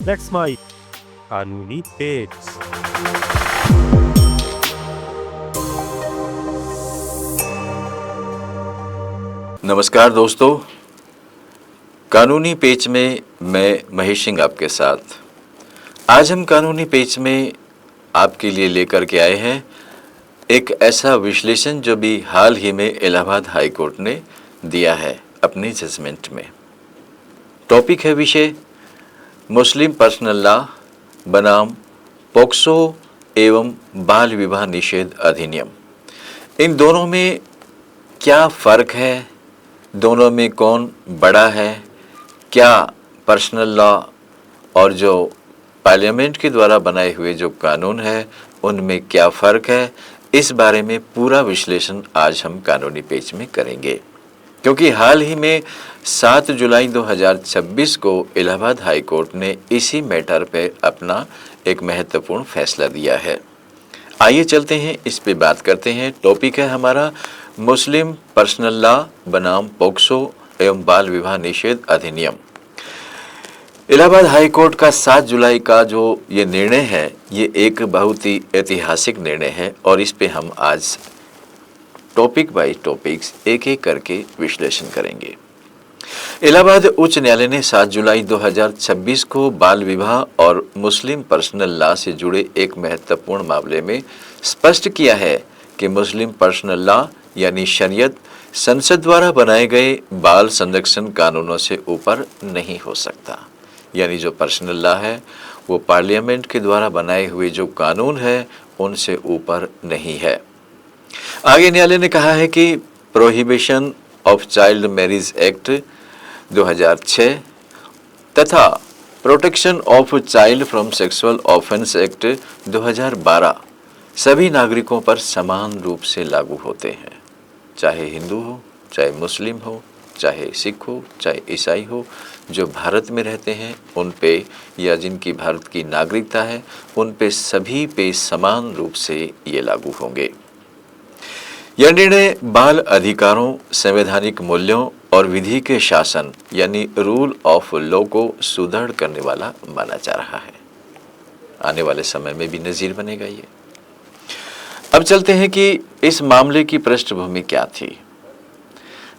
That's my कानूनी page. नमस्कार दोस्तों, कानूनी पेज में मैं महेश सिंह आपके साथ। आज हम कानूनी पेज में आपके लिए लेकर के आए हैं एक ऐसा विश्लेषण जो भी हाल ही में इलाहाबाद हाई कोर्ट ने दिया है अपने जजमेंट में। टॉपिक है विषय मुस्लिम पर्सनल लॉ बनाम पोक्सो एवं बाल विवाह निषेध अधिनियम। इन दोनों में क्या फ़र्क है, दोनों में कौन बड़ा है, क्या पर्सनल लॉ और जो पार्लियामेंट के द्वारा बनाए हुए जो कानून है उनमें क्या फ़र्क है, इस बारे में पूरा विश्लेषण आज हम कानूनी पेज में करेंगे। क्योंकि हाल ही में 7 जुलाई 2026 को इलाहाबाद हाई कोर्ट ने इसी मैटर पे अपना एक महत्वपूर्ण फैसला दिया है। आइए चलते हैं, इस पे बात करते हैं। टॉपिक है हमारा मुस्लिम पर्सनल लॉ बनाम पोक्सो एवं बाल विवाह निषेध अधिनियम। इलाहाबाद हाई कोर्ट का 7 जुलाई का जो ये निर्णय है, ये एक बहुत ही ऐतिहासिक निर्णय है और इस पे हम आज टॉपिक बाय टॉपिक्स एक एक करके विश्लेषण करेंगे। इलाहाबाद उच्च न्यायालय ने 7 जुलाई 2026 को बाल विवाह और मुस्लिम पर्सनल लॉ से जुड़े एक महत्वपूर्ण मामले में स्पष्ट किया है कि मुस्लिम पर्सनल लॉ यानी शरीयत संसद द्वारा बनाए गए बाल संरक्षण कानूनों से ऊपर नहीं हो सकता। यानी जो पर्सनल लॉ है वो पार्लियामेंट के द्वारा बनाए हुए जो कानून है उनसे ऊपर नहीं है। आगे न्यायालय ने कहा है कि prohibition of child marriage act 2006 तथा protection of child from sexual offence act 2012 सभी नागरिकों पर समान रूप से लागू होते हैं, चाहे हिंदू हो, चाहे मुस्लिम हो, चाहे सिख हो, चाहे ईसाई हो। जो भारत में रहते हैं उन पे या जिनकी भारत की नागरिकता है उन पे सभी पे समान रूप से ये लागू होंगे। यह निर्णय बाल अधिकारों, संवैधानिक मूल्यों और विधि के शासन यानी रूल ऑफ लॉ को सुदृढ़ करने वाला माना जा रहा है। आने वाले समय में भी नज़ीर बनेगा ये। अब चलते हैं कि इस मामले की पृष्ठभूमि क्या थी।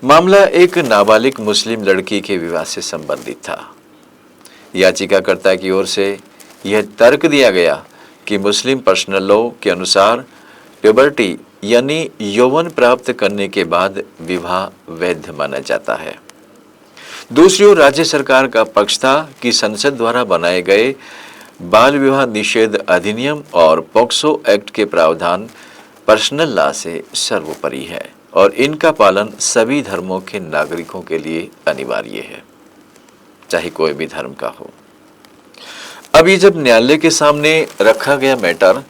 मामला एक नाबालिग मुस्लिम लड़की के विवाह से संबंधित था। याचिकाकर्ता की ओर से यह तर्क दिया गया कि मुस्लिम पर्सनल लॉ के अनुसार प्यूबर्टी यानी यौवन प्राप्त करने के बाद विवाह वैध माना जाता है। दूसरी ओर राज्य सरकार का पक्ष था कि संसद द्वारा बनाए गए बाल विवाह निषेध अधिनियम और पॉक्सो एक्ट के प्रावधान पर्सनल लॉ से सर्वोपरि है और इनका पालन सभी धर्मों के नागरिकों के लिए अनिवार्य है, चाहे कोई भी धर्म का हो। अब ये जब न्यायालय के सामने रखा गया मैटर,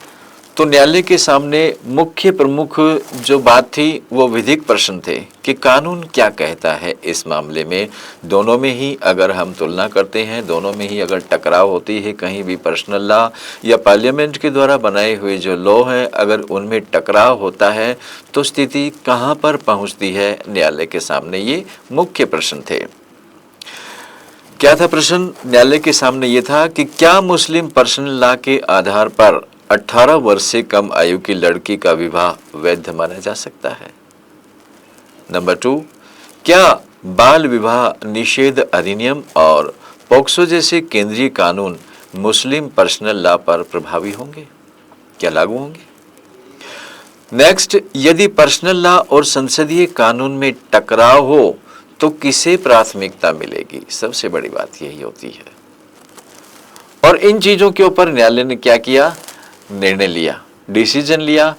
तो न्यायालय के सामने मुख्य प्रमुख जो बात थी वो विधिक प्रश्न थे कि कानून क्या कहता है इस मामले में। दोनों में ही अगर हम तुलना करते हैं, दोनों में ही अगर टकराव होती है, कहीं भी पर्सनल लॉ या पार्लियामेंट के द्वारा बनाए हुए जो लॉ है अगर उनमें टकराव होता है तो स्थिति कहाँ पर पहुँचती है, न्यायालय के सामने ये मुख्य प्रश्न थे। क्या था प्रश्न न्यायालय के सामने? ये था कि क्या मुस्लिम पर्सनल लॉ के आधार पर 18 वर्ष से कम आयु की लड़की का विवाह वैध माना जा सकता है। नंबर 2, क्या बाल विवाह निषेध अधिनियम और पॉक्सो जैसे केंद्रीय कानून मुस्लिम पर्सनल लॉ पर प्रभावी होंगे, क्या लागू होंगे। नेक्स्ट, यदि पर्सनल लॉ और संसदीय कानून में टकराव हो तो किसे प्राथमिकता मिलेगी। सबसे बड़ी बात यही होती है। और इन चीजों के ऊपर न्यायालय ने क्या किया, निर्णय लिया, डिसीजन लिया।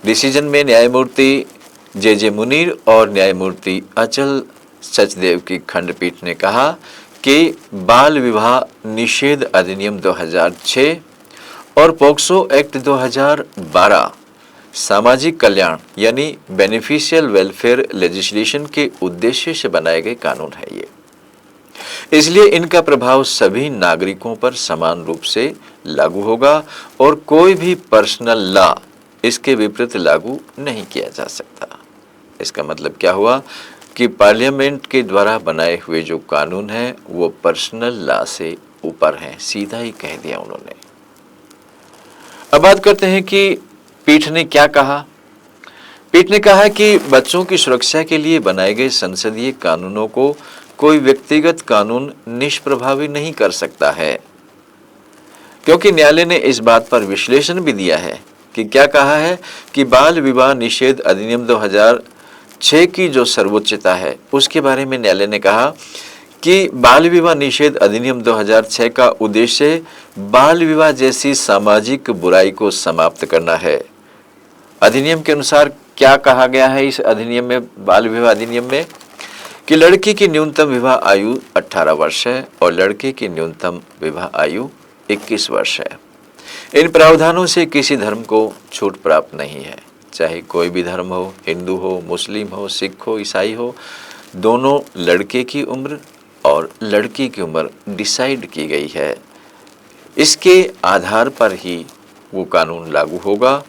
डिसीजन में न्यायमूर्ति जे मुनीर और न्यायमूर्ति अचल सचदेव की खंडपीठ ने कहा कि बाल विवाह निषेध अधिनियम 2006 और पॉक्सो एक्ट 2012 सामाजिक कल्याण यानी बेनिफिशियल वेलफेयर लेजिस्लेशन के उद्देश्य से बनाए गए कानून है ये, इसलिए इनका प्रभाव सभी नागरिकों पर समान रूप से लागू होगा और कोई भी पर्सनल लॉ इसके विपरीत लागू नहीं किया जा सकता। इसका मतलब क्या हुआ कि पार्लियामेंट के द्वारा बनाए हुए जो कानून है वो पर्सनल लॉ से ऊपर हैं, सीधा ही कह दिया उन्होंने। अब बात करते हैं कि पीठ ने क्या कहा। पीठ ने कहा कि बच्चों की सुरक्षा के लिए बनाए गए संसदीय कानूनों को कोई व्यक्तिगत कानून निष्प्रभावी नहीं कर सकता है, क्योंकि न्यायालय ने इस बात पर विश्लेषण भी दिया है कि क्या कहा है कि बाल विवाह निषेध अधिनियम 2006 की जो सर्वोच्चता है उसके बारे में न्यायालय ने कहा कि बाल विवाह निषेध अधिनियम 2006 का उद्देश्य बाल विवाह जैसी सामाजिक बुराई को समाप्त करना है। अधिनियम के अनुसार क्या कहा गया है इस अधिनियम में, बाल विवाह अधिनियम में, कि लड़की की न्यूनतम विवाह आयु 18 वर्ष है और लड़के की न्यूनतम विवाह आयु 21 वर्ष है। इन प्रावधानों से किसी धर्म को छूट प्राप्त नहीं है, चाहे कोई भी धर्म हो, हिंदू हो, मुस्लिम हो, सिख हो, ईसाई हो, दोनों लड़के की उम्र और लड़की की उम्र डिसाइड की गई है। इसके आधार पर ही वो कानून लागू होगा।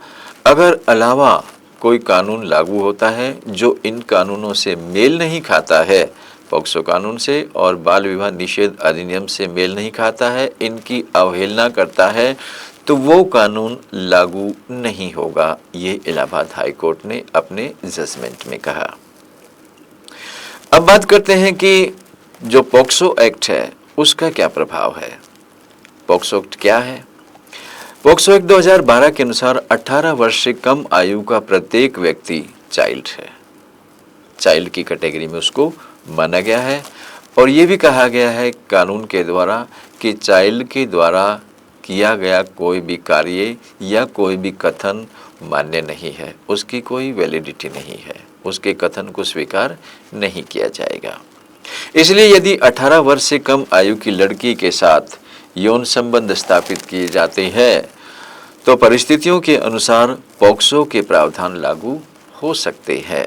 अगर अलावा कोई कानून लागू होता है जो इन कानूनों से मेल नहीं खाता है, पॉक्सो कानून से और बाल विवाह निषेध अधिनियम से मेल नहीं खाता है, इनकी अवहेलना करता है, तो वो कानून लागू नहीं होगा। ये इलाहाबाद हाई कोर्ट ने अपने जजमेंट में कहा। अब बात करते हैं कि जो पॉक्सो एक्ट है उसका क्या प्रभाव है। पॉक्सो एक्ट क्या है? पॉक्सो एक्ट 2012 के अनुसार 18 वर्ष से कम आयु का प्रत्येक व्यक्ति चाइल्ड है। चाइल्ड की कैटेगरी में उसको माना गया है और ये भी कहा गया है कानून के द्वारा कि चाइल्ड के द्वारा किया गया कोई भी कार्य या कोई भी कथन मान्य नहीं है, उसकी कोई वैलिडिटी नहीं है, उसके कथन को स्वीकार नहीं किया जाएगा। इसलिए यदि 18 वर्ष से कम आयु की लड़की के साथ यौन संबंध स्थापित किए जाते हैं तो परिस्थितियों के अनुसार पॉक्सो के प्रावधान लागू हो सकते हैं,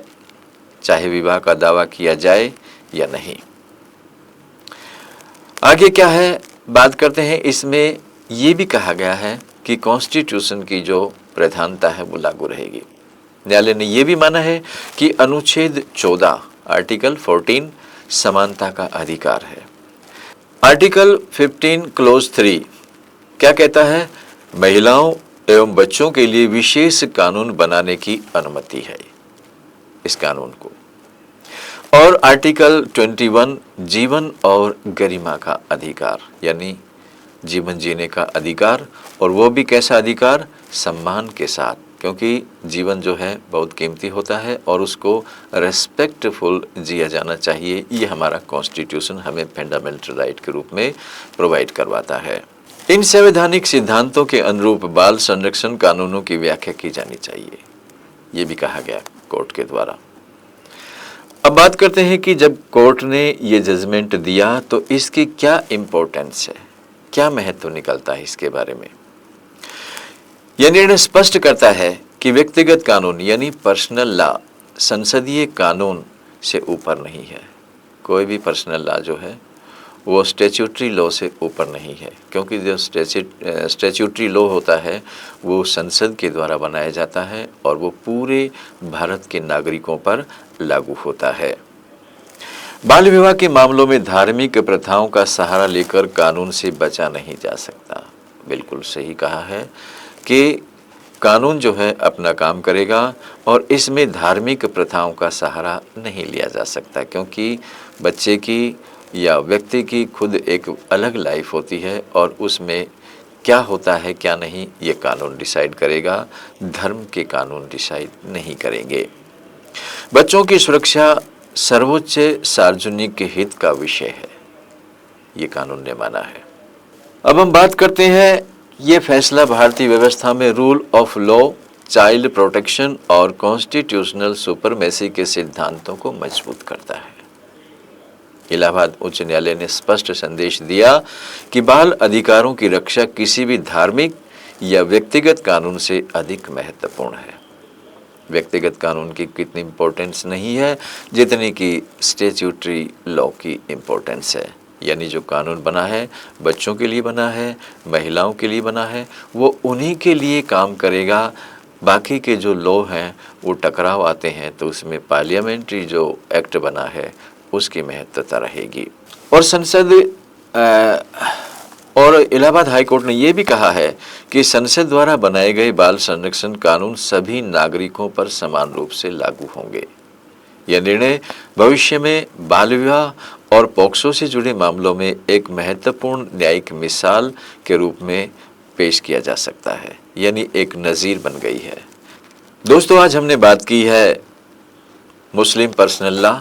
चाहे विवाह का दावा किया जाए या नहीं। आगे क्या है बात करते हैं। इसमें ये भी कहा गया है कि कॉन्स्टिट्यूशन की जो प्रधानता है वो लागू रहेगी। न्यायालय ने यह भी माना है कि अनुच्छेद 14 आर्टिकल 14 समानता का अधिकार है। आर्टिकल 15 क्लोज 3 क्या कहता है? महिलाओं एवं बच्चों के लिए विशेष कानून बनाने की अनुमति है इस कानून को। और आर्टिकल 21 जीवन और गरिमा का अधिकार, यानी जीवन जीने का अधिकार, और वो भी कैसा अधिकार? सम्मान के साथ, क्योंकि जीवन जो है बहुत कीमती होता है और उसको रेस्पेक्टफुल जिया जाना चाहिए। ये हमारा कॉन्स्टिट्यूशन हमें फंडामेंटल राइट के रूप में प्रोवाइड करवाता है। इन संवैधानिक सिद्धांतों के अनुरूप बाल संरक्षण कानूनों की व्याख्या की जानी चाहिए, ये भी कहा गया कोर्ट के द्वारा। अब बात करते हैं कि जब कोर्ट ने ये जजमेंट दिया तो इसकी क्या इम्पोर्टेंस है, क्या महत्व निकलता है इसके बारे में। यह निर्णय स्पष्ट करता है कि व्यक्तिगत कानून यानी पर्सनल लॉ संसदीय कानून से ऊपर नहीं है। कोई भी पर्सनल लॉ जो है वो स्टैट्यूटरी लॉ से ऊपर नहीं है, क्योंकि जो स्टैट्यूटरी लॉ होता है वो संसद के द्वारा बनाया जाता है और वो पूरे भारत के नागरिकों पर लागू होता है। बाल विवाह के मामलों में धार्मिक प्रथाओं का सहारा लेकर कानून से बचा नहीं जा सकता। बिल्कुल सही कहा है कि कानून जो है अपना काम करेगा और इसमें धार्मिक प्रथाओं का सहारा नहीं लिया जा सकता, क्योंकि बच्चे की या व्यक्ति की खुद एक अलग लाइफ होती है और उसमें क्या होता है क्या नहीं ये कानून डिसाइड करेगा, धर्म के कानून डिसाइड नहीं करेंगे। बच्चों की सुरक्षा सर्वोच्च सार्वजनिक हित का विषय है, ये कानून ने माना है। अब हम बात करते हैं, ये फैसला भारतीय व्यवस्था में rule of law, child protection और कॉन्स्टिट्यूशनल सुपरमेसी के सिद्धांतों को मजबूत करता है। इलाहाबाद उच्च न्यायालय ने स्पष्ट संदेश दिया कि बाल अधिकारों की रक्षा किसी भी धार्मिक या व्यक्तिगत कानून से अधिक महत्वपूर्ण है। व्यक्तिगत कानून की कितनी इम्पोर्टेंस नहीं है जितनी कि स्टैट्यूटरी लॉ की इम्पोर्टेंस है। यानी जो कानून बना है बच्चों के लिए बना है, महिलाओं के लिए बना है, वो उन्हीं के लिए काम करेगा। बाकी के जो लॉ हैं वो टकराव आते हैं तो उसमें पार्लियामेंट्री जो एक्ट बना है उसकी महत्वता रहेगी। और संसद और इलाहाबाद हाई कोर्ट ने यह भी कहा है कि संसद द्वारा बनाए गए बाल संरक्षण कानून सभी नागरिकों पर समान रूप से लागू होंगे। यह निर्णय भविष्य में बाल विवाह और पॉक्सो से जुड़े मामलों में एक महत्वपूर्ण न्यायिक मिसाल के रूप में पेश किया जा सकता है, यानी एक नज़ीर बन गई है। दोस्तों, आज हमने बात की है मुस्लिम पर्सनल लॉ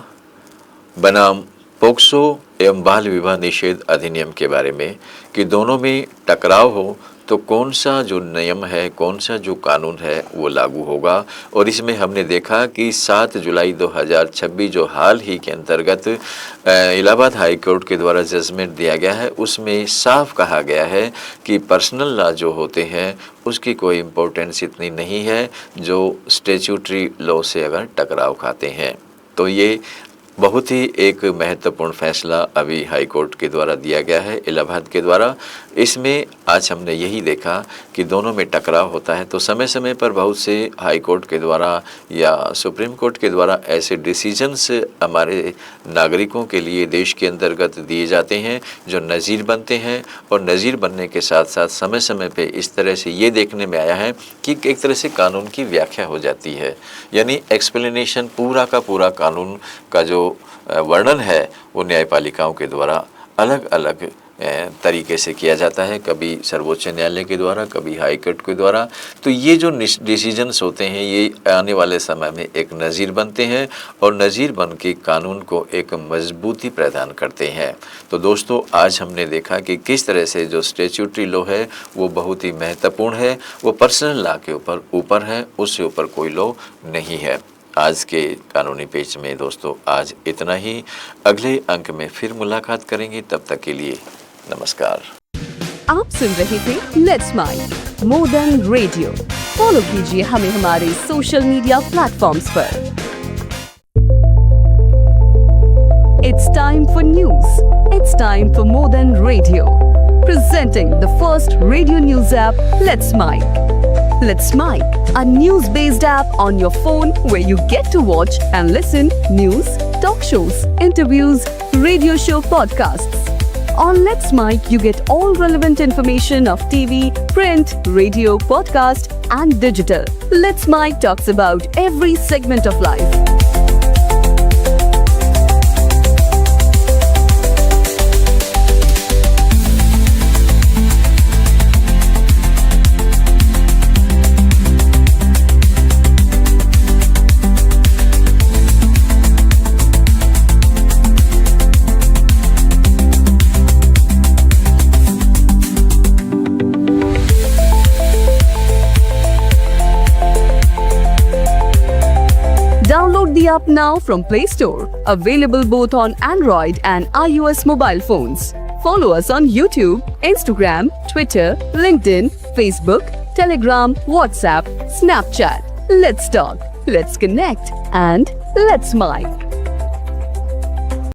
बनाम पॉक्सो एवं बाल विवाह निषेध अधिनियम के बारे में कि दोनों में टकराव हो तो कौन सा जो नियम है, कौन सा जो कानून है वो लागू होगा। और इसमें हमने देखा कि 7 जुलाई 2026 जो हाल ही के अंतर्गत इलाहाबाद हाई कोर्ट के द्वारा जजमेंट दिया गया है, उसमें साफ कहा गया है कि पर्सनल लॉ जो होते हैं उसकी कोई इम्पोर्टेंस इतनी नहीं है जो स्टैट्यूटरी लॉ से अगर टकराव खाते हैं। तो ये बहुत ही एक महत्वपूर्ण फैसला अभी हाई कोर्ट के द्वारा दिया गया है, इलाहाबाद के द्वारा। इसमें आज हमने यही देखा कि दोनों में टकराव होता है, तो समय समय पर बहुत से हाई कोर्ट के द्वारा या सुप्रीम कोर्ट के द्वारा ऐसे डिसीजंस हमारे नागरिकों के लिए देश के अंतर्गत दिए जाते हैं जो नज़ीर बनते हैं। और नज़ीर बनने के साथ साथ समय समय पे इस तरह से ये देखने में आया है कि एक तरह से कानून की व्याख्या हो जाती है, यानी एक्सप्लेनेशन पूरा का पूरा कानून का जो वर्णन है वो न्यायपालिकाओं के द्वारा अलग अलग तरीके से किया जाता है, कभी सर्वोच्च न्यायालय के द्वारा, कभी हाई कोर्ट के द्वारा। तो ये जो डिसीजंस होते हैं ये आने वाले समय में एक नज़ीर बनते हैं और नज़ीर बन के कानून को एक मजबूती प्रदान करते हैं। तो दोस्तों, आज हमने देखा कि किस तरह से जो स्टैट्यूटरी लॉ है वो बहुत ही महत्वपूर्ण है, वो पर्सनल लॉ के ऊपर है, उससे ऊपर कोई लॉ नहीं है। आज के कानूनी पेज में दोस्तों आज इतना ही। अगले अंक में फिर मुलाकात करेंगे, तब तक के लिए नमस्कार। आप सुन रहे थे let's mind more than radio. Follow कीजिए हमें हमारे सोशल मीडिया प्लेटफॉर्म्स पर। It's time for news. It's time for more than radio. Presenting the first radio news app, Let's Mic. Let's Mic, a news-based app on your phone where you get to watch and listen news, talk shows, interviews, radio show podcasts. On Let's Mic, you get all relevant information of TV, print, radio, podcast, and digital. Let's Mic talks about every segment of life. Download the app now from Play Store. Available both on Android and iOS mobile phones. Follow us on YouTube, Instagram, Twitter, LinkedIn, Facebook, Telegram, WhatsApp, Snapchat. Let's talk, let's connect, and let's mic.